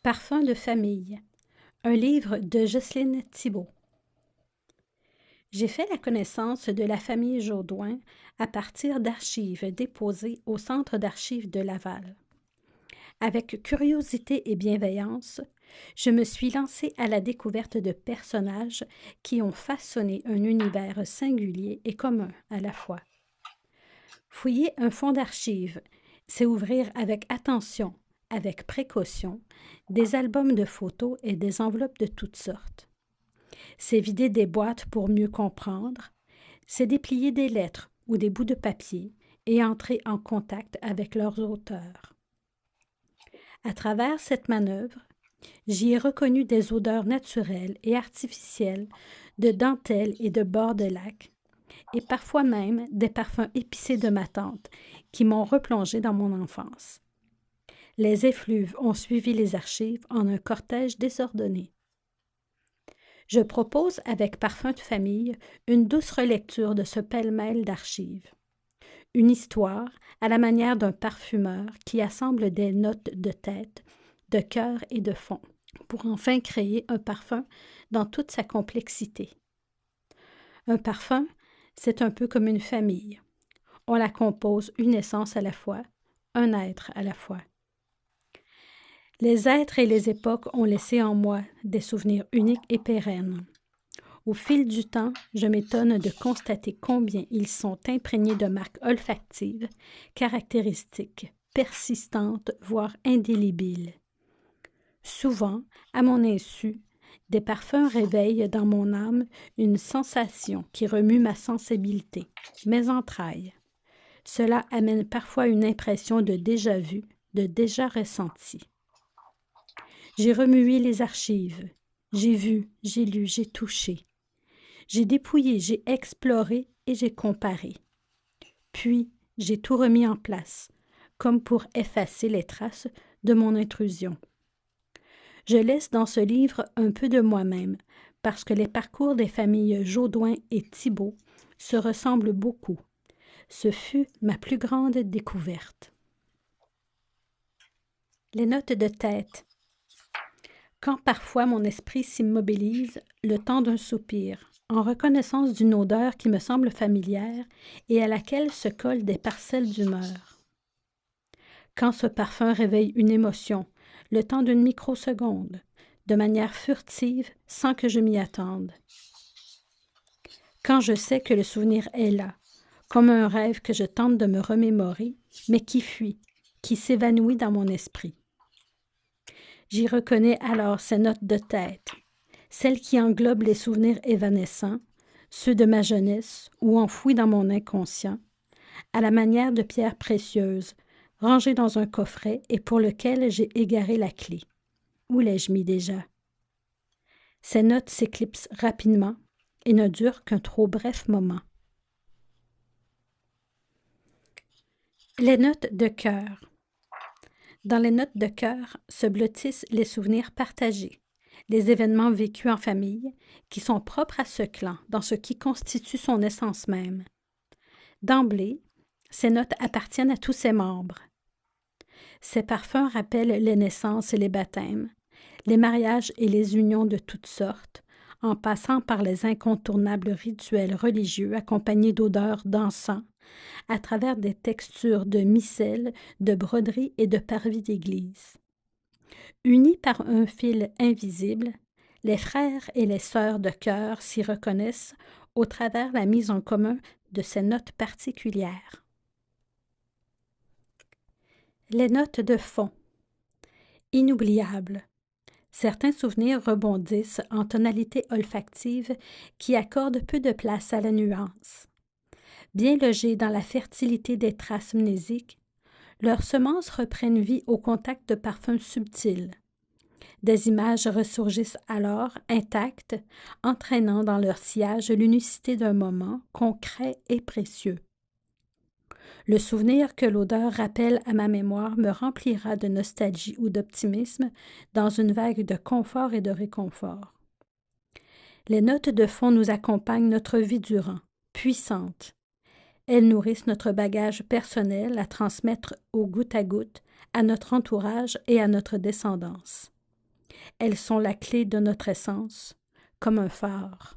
Parfums de famille, un livre de Jocelyne Thibault. J'ai fait la connaissance de la famille Jourdouin à partir d'archives déposées au Centre d'archives de Laval. Avec curiosité et bienveillance, je me suis lancée à la découverte de personnages qui ont façonné un univers singulier et commun à la fois. Fouiller un fonds d'archives, c'est ouvrir avec attention, avec précaution, des albums de photos et des enveloppes de toutes sortes. C'est vider des boîtes pour mieux comprendre, c'est déplier des lettres ou des bouts de papier et entrer en contact avec leurs auteurs. À travers cette manœuvre, j'y ai reconnu des odeurs naturelles et artificielles de dentelle et de bords de lac, et parfois même des parfums épicés de ma tante qui m'ont replongé dans mon enfance. Les effluves ont suivi les archives en un cortège désordonné. Je propose avec Parfums de famille une douce relecture de ce pêle-mêle d'archives. Une histoire à la manière d'un parfumeur qui assemble des notes de tête, de cœur et de fond, pour enfin créer un parfum dans toute sa complexité. Un parfum, c'est un peu comme une famille. On la compose une essence à la fois, un être à la fois. Les êtres et les époques ont laissé en moi des souvenirs uniques et pérennes. Au fil du temps, je m'étonne de constater combien ils sont imprégnés de marques olfactives, caractéristiques, persistantes, voire indélébiles. Souvent, à mon insu, des parfums réveillent dans mon âme une sensation qui remue ma sensibilité, mes entrailles. Cela amène parfois une impression de déjà-vu, de déjà ressenti. J'ai remué les archives, j'ai vu, j'ai lu, j'ai touché. J'ai dépouillé, j'ai exploré et j'ai comparé. Puis, j'ai tout remis en place, comme pour effacer les traces de mon intrusion. Je laisse dans ce livre un peu de moi-même, parce que les parcours des familles Jourdouin et Thibault se ressemblent beaucoup. Ce fut ma plus grande découverte. Les notes de tête. Quand parfois mon esprit s'immobilise, le temps d'un soupir, en reconnaissance d'une odeur qui me semble familière et à laquelle se collent des parcelles d'humeur. Quand ce parfum réveille une émotion, le temps d'une microseconde, de manière furtive, sans que je m'y attende. Quand je sais que le souvenir est là, comme un rêve que je tente de me remémorer, mais qui fuit, qui s'évanouit dans mon esprit. J'y reconnais alors ces notes de tête, celles qui englobent les souvenirs évanescents, ceux de ma jeunesse ou enfouis dans mon inconscient, à la manière de pierres précieuses, rangées dans un coffret et pour lequel j'ai égaré la clé. Où l'ai-je mis déjà? Ces notes s'éclipsent rapidement et ne durent qu'un trop bref moment. Les notes de cœur. Dans les notes de cœur se blottissent les souvenirs partagés, les événements vécus en famille, qui sont propres à ce clan, dans ce qui constitue son essence même. D'emblée, ces notes appartiennent à tous ses membres. Ces parfums rappellent les naissances et les baptêmes, les mariages et les unions de toutes sortes, en passant par les incontournables rituels religieux accompagnés d'odeurs d'encens, à travers des textures de missel, de broderie et de parvis d'église. Unis par un fil invisible, les frères et les sœurs de cœur s'y reconnaissent au travers la mise en commun de ces notes particulières. Les notes de fond. Inoubliables. Certains souvenirs rebondissent en tonalités olfactives qui accordent peu de place à la nuance. Bien logés dans la fertilité des traces mnésiques, leurs semences reprennent vie au contact de parfums subtils. Des images ressurgissent alors, intactes, entraînant dans leur sillage l'unicité d'un moment concret et précieux. Le souvenir que l'odeur rappelle à ma mémoire me remplira de nostalgie ou d'optimisme dans une vague de confort et de réconfort. Les notes de fond nous accompagnent notre vie durant, puissantes. Elles nourrissent notre bagage personnel à transmettre au goutte à goutte à notre entourage et à notre descendance. Elles sont la clé de notre essence, comme un phare.